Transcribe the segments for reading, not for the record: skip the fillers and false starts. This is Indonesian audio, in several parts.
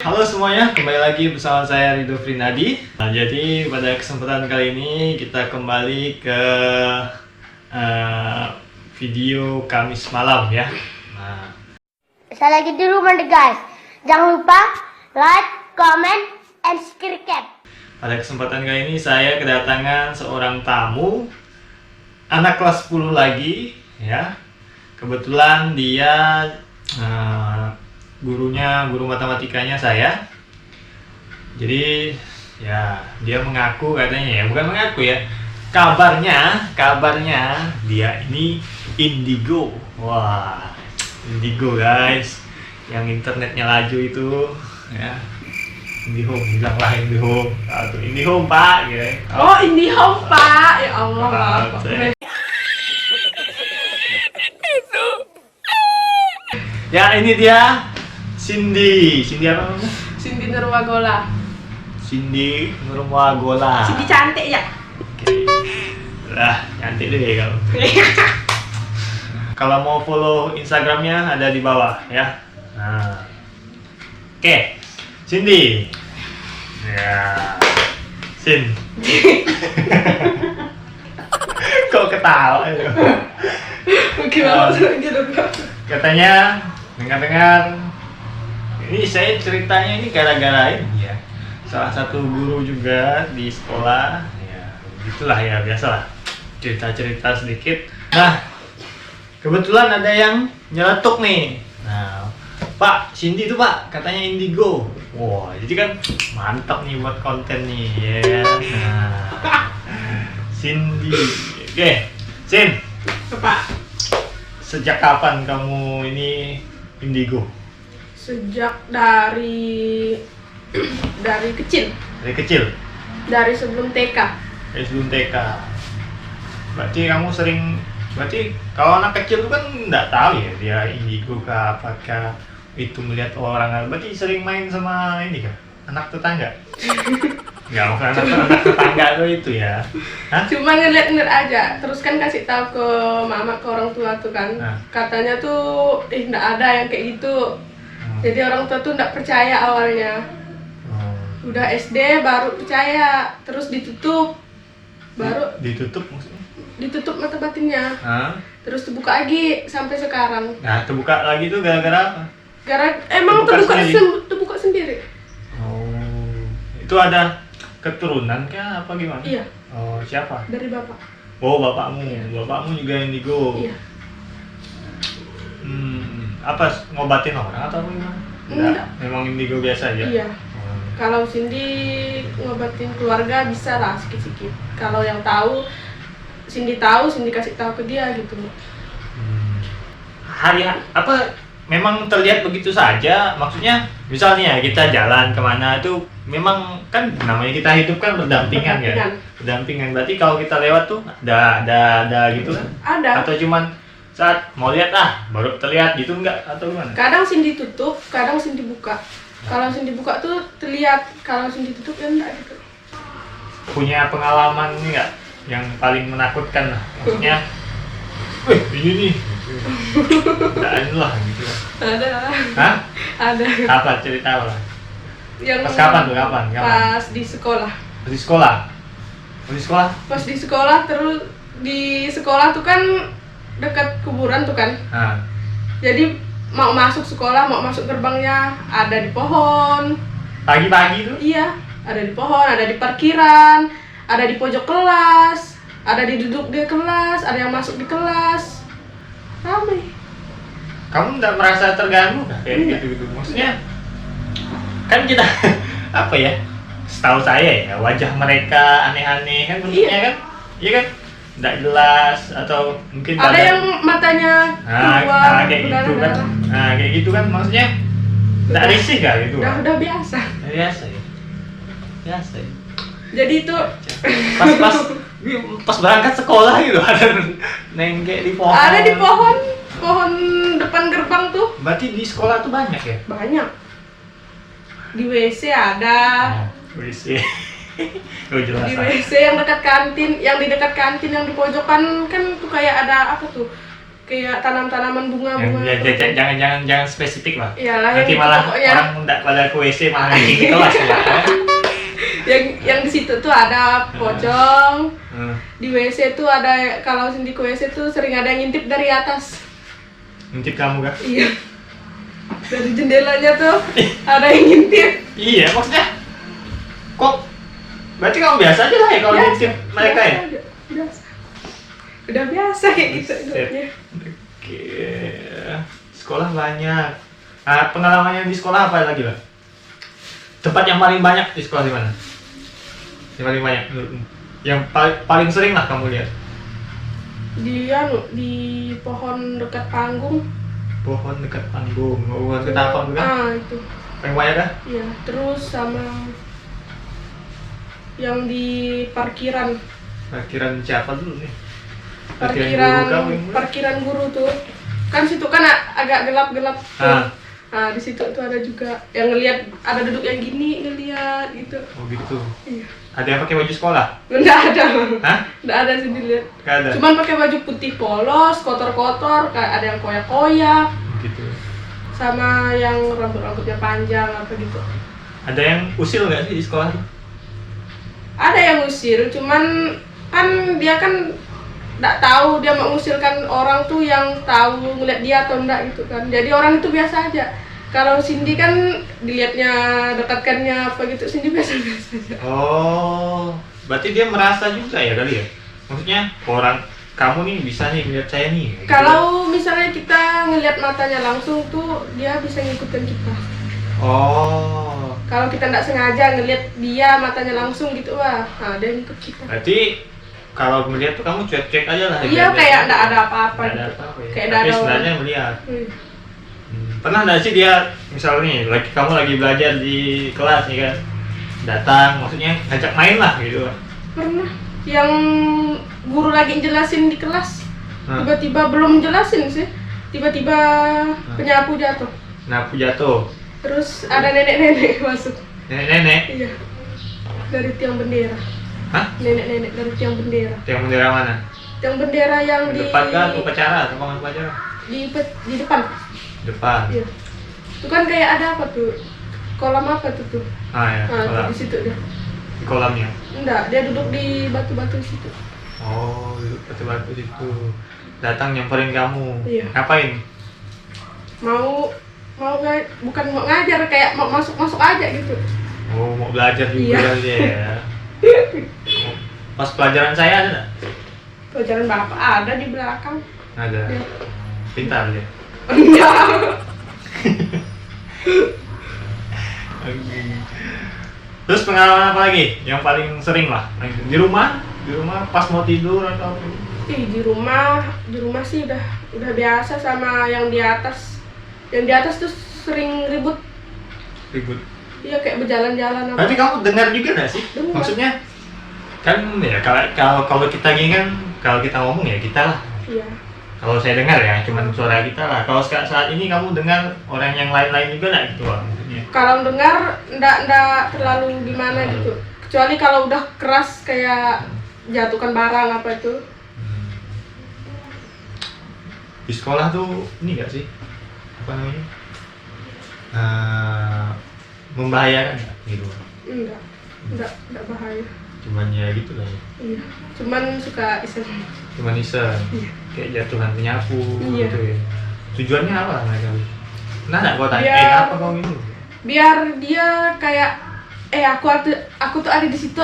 Halo semuanya, kembali lagi bersama saya Ridho Frinadi. Jadi pada kesempatan kali ini kita kembali ke video Kamis malam ya. Saya lagi di rumah deh guys. Jangan lupa like, comment, and subscribe. Pada kesempatan kali ini saya kedatangan seorang tamu, anak kelas 10 lagi ya. Kebetulan dia guru matematikanya saya. Jadi ya dia mengaku katanya ya, bukan mengaku ya. Kabarnya dia ini indigo. Wah, indigo guys. Yang internetnya laju itu ya. IndiHome, bilanglah IndiHome. Atau IndiHome Pak gitu. Oh, IndiHome Pak. Ya Allah. Ya ini dia Cindy apa namanya? Cindy Nurwagola. Cindy Nurwagola. Cindy cantik ya? Oke. Lah, cantik deh kamu. Kalau mau follow Instagramnya ada di bawah ya. Nah. Oke. Cindy. Ya. Sin. Kok ketawa ya? Gimana gitu Pak? Katanya dengar ini saya ceritanya ini gara-gara ini ya, salah satu guru juga di sekolah ya, gitulah ya, biasalah cerita-cerita sedikit. Nah kebetulan ada yang nyeletuk nih. Nah Pak, Cindy itu Pak katanya indigo. Wah jadi kan mantap nih buat konten nih ya. Nah Cindy, oke Cin, Pak, sejak kapan kamu ini indigo? sejak dari kecil. Dari kecil? Dari sebelum TK. Dari sebelum TK. Berarti kamu sering, berarti kalau anak kecil itu kan nggak tahu ya dia indigo kah, apakah itu melihat orang. Berarti sering main sama ini kah? Anak tetangga? Nggak, bukan anak tetangga tuh itu ya. Hah? Cuma ngeliat-ngeliat aja. Terus kan kasih tahu ke mama, ke orang tua tuh kan. Nah. Katanya tuh nggak ada yang kayak gitu. Jadi orang tua tuh nggak percaya awalnya. Udah SD baru percaya, terus ditutup. Baru ditutup maksudnya? ditutup mata batinnya. Hah? Terus dibuka lagi sampai sekarang. Nah, terbuka lagi tuh gara-gara apa? Emang Terbuka terbuka sendiri. Oh, itu ada keturunan kah apa gimana? Iya. Oh, siapa? Dari bapak. Oh, bapakmu. Bapakmu juga indigo. Iya. Apa ngobatin orang atau gimana? Enggak. Memang indigo biasa aja. Iya. Kalau Cindy ngobatin keluarga bisa lah sikit-sikit. Kalau yang tahu, Cindy kasih tahu ke dia gitu. Hari apa? Memang terlihat begitu saja. Maksudnya, misalnya kita jalan kemana itu, memang kan namanya kita hidup kan berdampingan ya. Berdampingan. Berarti kalau kita lewat tuh ada gitu kan? Ada. Atau cuman saat mau lihat baru terlihat gitu enggak atau gimana? Kadang Cindy tutup, kadang Cindy buka. Kalau Cindy buka tuh terlihat, kalau Cindy tutup ya enggak gitu. Punya pengalaman ini enggak yang paling menakutkan lah? Maksudnya, ini nih. Enggak ada lah gitu. Ada. Hah? Ada. Apa cerita lah? Yang Pas kapan tuh? Kapan? Pas di sekolah. Pas di sekolah. Pas di sekolah? Pas di sekolah, terus di sekolah tuh kan dekat kuburan tuh kan. Jadi mau masuk sekolah, mau masuk gerbangnya ada di pohon. Pagi-pagi tuh? Iya, ada di pohon, ada di parkiran, ada di pojok kelas, ada di duduk di kelas, ada yang masuk di kelas. Ramai. Kamu nggak merasa terganggu nggak kayak gitu? Maksudnya kan kita apa ya? Setahu saya ya wajah mereka aneh-aneh kan bentuknya kan? Iya kan? Nggak jelas atau mungkin Ada yang matanya keluar kayak gitu kan? Nah kayak gitu kan maksudnya nggak risih nggak gitu? Udah biasa. Biasa ya. Biasa ya. Jadi itu pas berangkat sekolah gitu ada nenggek di pohon. ada di pohon depan gerbang tuh. Berarti di sekolah tuh banyak ya? Banyak. Di WC ada. WC. Oh, jelas. Di WC yang dekat kantin, yang di dekat kantin yang di pojokan kan tuh kayak ada apa tuh? kayak tanam-tanaman bunga-bunga. Jangan spesifik lah. Iyalah, Nanti yang malah pokoknya orang nggak pada ke WC malah ngecing di kelas ya. yang di situ tuh ada pocong. Hmm. Di WC tuh ada, kalau di WC tuh sering ada yang ngintip dari atas. Ngintip kamu kan? Iya. Dari jendelanya tuh ada yang ngintip. Iya, maksudnya kok berarti kamu biasa aja lah ya kalau ngintip mereka ya? Aja, biasa. Udah biasa kayak gitu. Oke. Sekolah banyak. Nah, pengalamannya di sekolah apa lagi lah? Tempat yang paling banyak di sekolah di mana? Yang paling banyak menurutmu? Yang paling sering lah kamu lihat? Di pohon dekat panggung. Pohon dekat panggung. Pohon dekat apa bukan? Itu. Paling banyak kan? Iya, terus sama yang di parkiran. Parkiran siapa dulu nih? Parkiran guru tuh. Kan situ kan agak gelap-gelap tuh. Nah, di situ tuh ada juga yang ngelihat, ada duduk yang gini ngelihat gitu. Oh gitu. Iya. Ada yang pakai baju sekolah? Nggak ada. Hah? Nggak ada sih dilihat. Nggak ada. Cuman pakai baju putih polos, kotor-kotor, kayak ada yang koyak-koyak, Gitu. sama yang rambut-rambutnya panjang apa gitu. Ada yang usil nggak sih di sekolah tuh? Ada yang usir, cuman kan dia kan nggak tahu dia mengusilkan orang tuh yang tahu ngeliat dia atau enggak gitu kan. Jadi orang itu biasa aja. Kalau Cindy kan dilihatnya, dekatkannya apa gitu, Cindy biasa-biasa aja. Oh, berarti dia merasa juga ya kali ya? Maksudnya orang kamu nih bisa nih ngeliat saya nih. Gitu. Kalau misalnya kita ngelihat matanya langsung tuh dia bisa ngikutin kita. Oh. Kalau kita nggak sengaja ngelihat dia matanya langsung gitu, wah, nah dia ngikut kita. Berarti kalau melihat tuh kamu cuek-cuek aja lah. Iya, kayak nggak ada apa-apa Nggak ada gitu. apa-apa ya. Kayak Tapi ada sebenarnya melihat. Hmm. Pernah nggak sih dia misalnya nih, kamu lagi belajar di kelas nih kan, datang, maksudnya ngajak main lah gitu. Pernah yang guru lagi jelasin di kelas, tiba-tiba belum jelasin sih, tiba-tiba penyapu jatuh. Penyapu jatuh. Terus ada nenek-nenek masuk. Nenek-nenek? Iya. Dari tiang bendera. Hah? Nenek-nenek dari tiang bendera. Tiang bendera mana? Tiang bendera yang di Depan kan upacara, ruangan upacara? di depan. Depan. Iya. Itu kan kayak ada apa tuh? Kolam apa tuh? Ah ya, Nah, kolam. di situ dia. Di kolamnya. Enggak, dia duduk di batu-batu situ. Oh, duduk batu-batu situ. Datang nyamperin kamu. Iya. Ngapain? Bukan mau ngajar, kayak mau masuk aja gitu. Oh, mau belajar juga Iya. dia ya. Pas pelajaran saya ada nggak? Pelajaran bapak ada di belakang. Ada. Iya. Pintar dia. Enggak. Oke. Terus pengalaman apa lagi? Yang paling sering lah. Di rumah? Di rumah pas mau tidur atau apa? Di rumah sih udah biasa sama yang di atas. Yang di atas tuh sering ribut. Ribut. Iya, kayak berjalan-jalan apa. Berarti kamu dengar juga nggak sih? Dengar. Maksudnya kan ya kalau kita gini kan, kalau kita ngomong ya kita lah. Iya. Kalau saya dengar ya cuman suara kita lah. Kalau saat ini kamu dengar orang yang lain-lain juga nggak gitu lah maksudnya? Kalau dengar ndak terlalu gimana gitu. Kecuali kalau udah keras kayak jatuhkan barang apa itu. Di sekolah tuh ini nggak sih? Apa namanya? Membahayakan nggak gitu? Enggak bahaya. Cuman ya gitu lah ya. Iya. Cuman suka iseng. Cuman iseng. Iya. Kayak jatuhan penyapu Iya. gitu ya. Tujuannya apa mereka? Nah, nggak gua tanya, Biar- apa kau gitu? Biar dia kayak aku tuh ada di situ,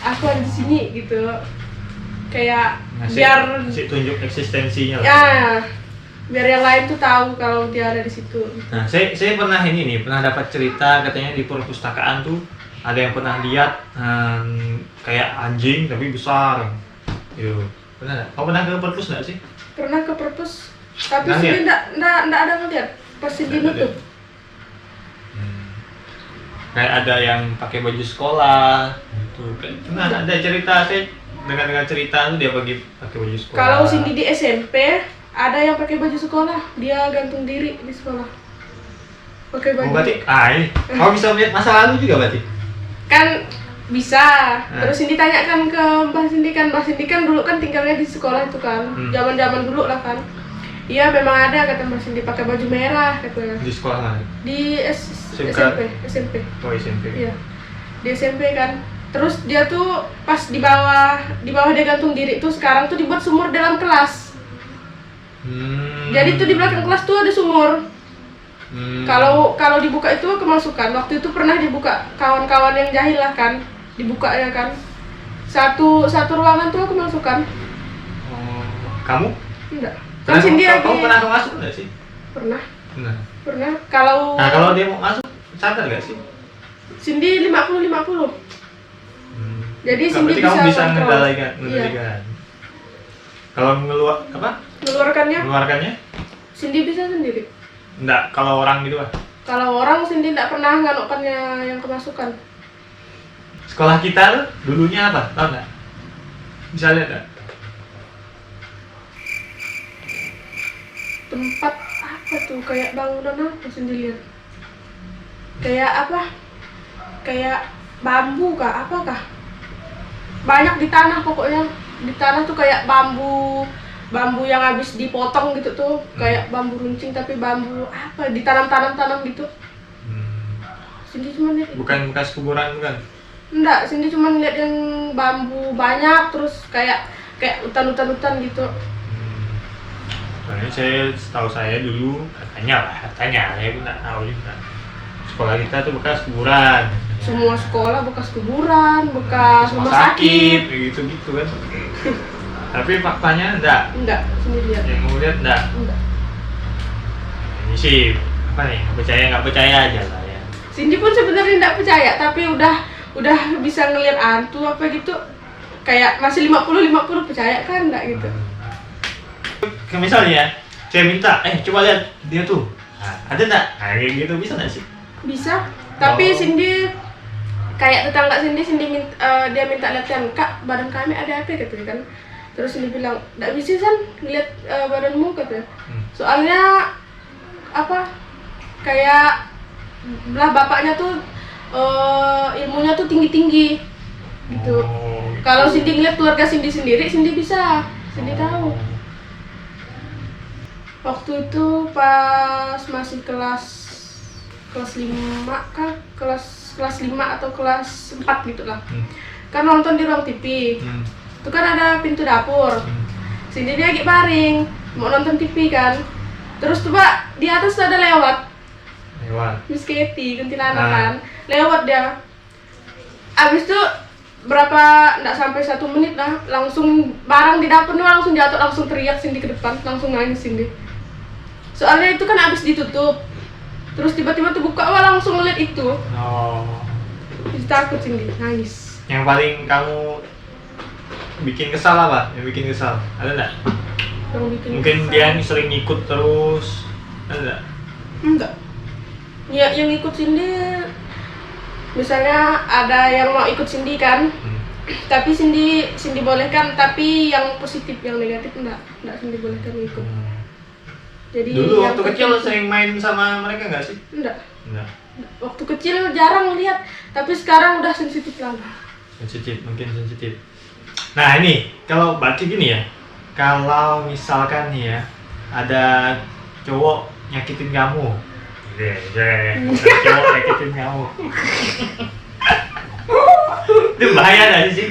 aku ada di sini gitu. Kayak biar Ngasih tunjuk eksistensinya lah. ya biar yang lain tuh tahu kalau dia ada di situ. Nah, saya pernah pernah dapat cerita katanya di perpustakaan tuh ada yang pernah lihat kayak anjing tapi besar. Yo, pernah nggak? Kau pernah ke perpus nggak sih? Pernah ke perpus, tapi Nggak sih lihat? enggak ada ngeliat. Pasti Nggak ada dinutup. Kayak ada yang pakai baju sekolah. Gitu. Pernah ada cerita saya dengar cerita tuh dia pakai baju sekolah. Kalau Cindy di SMP ada yang pakai baju sekolah, dia gantung diri di sekolah. Pakai baju. Oh, berarti ini. Kau bisa melihat masa lalu juga berarti? Kan bisa. Nah. Terus ini tanyakan ke Mbak Cindy kan dulu kan tinggalnya di sekolah itu kan. Zaman-zaman dulu lah kan. Iya memang ada kata Mbak Cindy pakai baju merah katanya. Di sekolah mana? Di SMK? SMP. Oh, SMP. Iya. Di SMP kan. Terus dia tuh pas di bawah dia gantung diri tuh sekarang tuh dibuat sumur dalam kelas. Jadi tuh di belakang kelas tuh ada sumur. Kalau dibuka itu kemasukan. Waktu itu pernah dibuka kawan-kawan yang jahil lah kan. Dibuka ya kan. Satu ruangan tuh kemasukan. Oh, kamu? Enggak. Kan Cindy lagi. Kamu pernah masuk nggak sih? Pernah. Pernah. Kalau dia mau masuk, sadar nggak sih? Cindy 50-50. Jadi Cindy berarti kamu bisa kontrol. mengendalikan. Iya. Kalau Mengeluarkannya Cindy bisa sendiri. Enggak, kalau orang gitu lah. Kalau orang Cindy enggak pernah nganokkannya yang kemasukan. Sekolah kita tuh dulunya apa? Tahu nggak? Bisa lihat nggak? Tempat apa tuh? Kayak bangunan apa Cindy lihat? Kayak apa? Kayak bambu kah? Apakah? Banyak di tanah pokoknya. Di tanah tuh kayak bambu yang habis dipotong gitu tuh, kayak bambu runcing tapi bambu apa ditanam gitu. Cindy cuma lihat itu. Bukan bekas kuburan bukan? Enggak, Cindy cuma lihat yang bambu banyak terus kayak hutan gitu. Soalnya setahu saya dulu katanya saya pun nggak tahu juga. Sekolah kita tuh bekas kuburan. Semua sekolah bekas kuburan, bekas rumah sakit. gitu kan. Tapi faktanya enggak. Cindy lihat. Yang mau lihat enggak. Ini sih apa nih? Nggak percaya aja lah ya. Cindy pun sebenarnya enggak percaya, tapi udah bisa ngelihat hantu apa gitu. Kayak masih 50-50 percaya kan enggak gitu. Misalnya saya minta, coba lihat dia tuh. Nah, ada enggak? Nah, kayak gitu bisa enggak sih? Bisa. Tapi Cindy kayak tetangga Cindy dia minta latihan, "Kak, badan kami ada apa?" katanya kan. Terus Cindy bilang, "Nggak bisa kan ngeliat badanmu," katanya. Soalnya apa? Kayak belah bapaknya tuh ilmunya tuh tinggi gitu. Kalau Cindy ngeliat keluarga Cindy sendiri, Cindy bisa, Cindy tahu. Waktu itu pas masih kelas 5 kah? Kelas 5 atau kelas 4 gitu lah. Kan nonton di ruang TV. Itu kan ada pintu dapur. Cindy dia lagi baring, mau nonton TV kan. Terus coba di atas tuh ada lewat Miss Katy, kuntilanak kan. Lewat dia. Abis itu nggak sampai 1 menit lah, langsung barang di dapur langsung jatuh, langsung teriak Cindy ke depan, langsung nangis Cindy. Soalnya itu kan abis ditutup. Terus tiba-tiba tuh buka, langsung ngeliat itu. Jadi takut Cindy, nangis. Yang paling kamu bikin kesal apa? Yang bikin kesal? Ada nggak? Mungkin kesal. dia sering ngikut terus. Ada nggak? Enggak. Ya, yang ikut Cindy, misalnya ada yang mau ikut Cindy kan, tapi Cindy bolehkan, tapi yang positif, yang negatif enggak Cindy bolehkan ikut. Jadi dulu waktu kecil sering main sama mereka nggak sih? Enggak. Waktu kecil jarang lihat, tapi sekarang udah sensitif lagi. Mungkin sensitif. Nah ini, kalau berarti gini ya, kalau misalkan nih ya, ada cowok nyakitin kamu, cowok nyakitin kamu, itu bahaya nggak sih?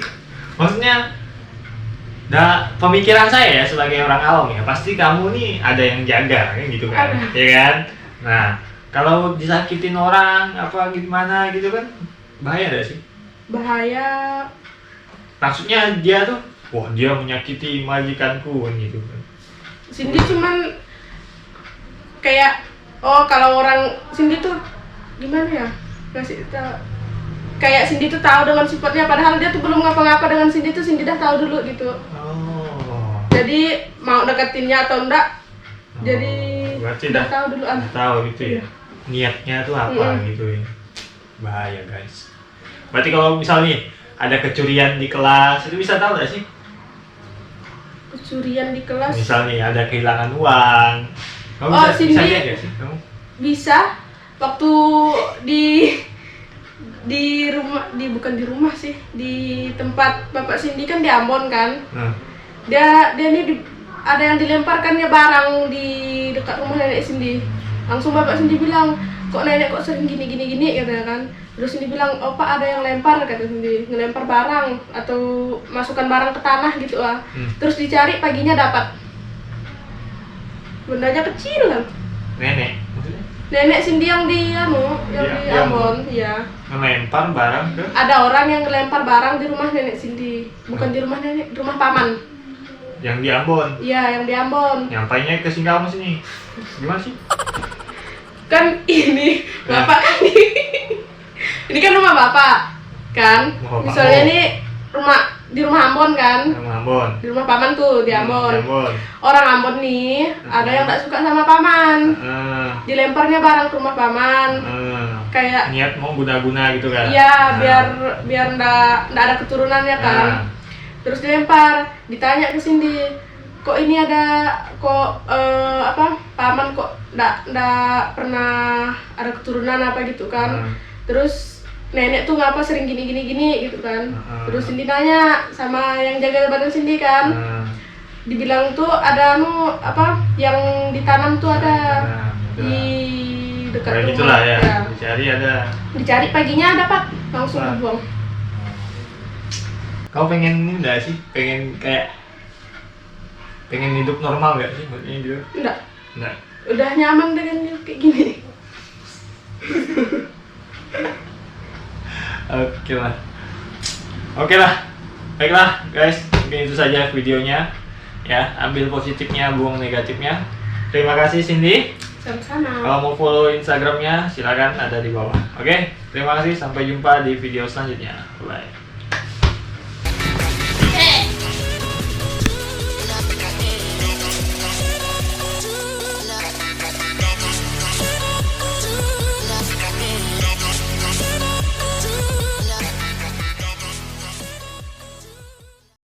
Maksudnya, pemikiran saya ya sebagai orang awam ya, pasti kamu nih ada yang jaga, kan gitu kan, ya kan? Nah, kalau disakitin orang apa gimana gitu kan, bahaya nggak sih? Bahaya. Maksudnya dia tuh, wah dia menyakiti majikanku kan gitu kan. Cindy cuman kayak, kalau orang Cindy tuh gimana ya? Ngasih tau. Kayak Cindy tuh tahu dengan sifatnya, padahal dia tuh belum ngapa-ngapa dengan Cindy tuh, Cindy dah tahu dulu gitu. Jadi mau deketinnya atau enggak, jadi udah tahu dulu. Tahu gitu ya. Niatnya tuh apa gitu ya. Bahaya guys. Berarti kalau misalnya ada kecurian di kelas, itu bisa tahu nggak sih? Kecurian di kelas? Misalnya ada kehilangan uang, kamu bisa lihat nggak sih kamu? Bisa. Waktu di rumah, bukan di rumah sih, di tempat bapak Cindy kan di Ambon kan. Dia ini ada yang dilemparkannya barang di dekat rumah nenek Cindy. Langsung bapak Cindy bilang, kok nenek kok sering gini katanya kan. Terus Cindy bilang, oh pak ada yang lempar, kata Cindy, ngelempar barang atau masukkan barang ke tanah gitu lah. Terus dicari paginya dapat. Bendanya kecil kan. Nenek maksudnya Nenek Cindy yang di yang di Ambon, iya. ngelempar barang ke Ada orang yang ngelempar barang di rumah nenek Cindy, bukan di rumah nenek, di rumah paman. yang di Ambon. Iya, yang di Ambon. Nyampainya ke Singkamas sini. Gimana sih? Kan ini bapak kan ini kan rumah bapak kan. Rumah bapak. Misalnya ini di rumah Ambon kan. Sama Ambon. Di rumah paman tuh di Ambon. Di Ambon. Orang Ambon nih ada yang tak suka sama paman. Dilemparnya barang ke rumah paman. Kayak Niat mau guna-guna gitu kan? iya, biar ndak ada keturunannya kan. Terus dilempar, ditanya ke Cindy, kok ini ada paman kok ndak pernah ada keturunan apa gitu kan. Terus nenek tuh ngapa sering gini gitu kan. Terus Cindy nanya sama yang jaga badan Cindy kan. Dibilang tuh ada yang ditanam tuh ada di dekat kayak rumah. gitulah ya. Ya. Dicari ada. Dicari paginya dapat, langsung dibuang. Kau pengen ini enggak sih? Pengen hidup normal nggak sih? Maksudnya gitu? Enggak, Enggak. udah nyaman dengan hidup kayak gini. Oke lah. Baiklah guys, mungkin itu saja videonya. Ya, ambil positifnya, buang negatifnya. Terima kasih Cindy. Sama-sama. Kalau mau follow Instagramnya, silakan ada di bawah. Oke, terima kasih. Sampai jumpa di video selanjutnya. Bye.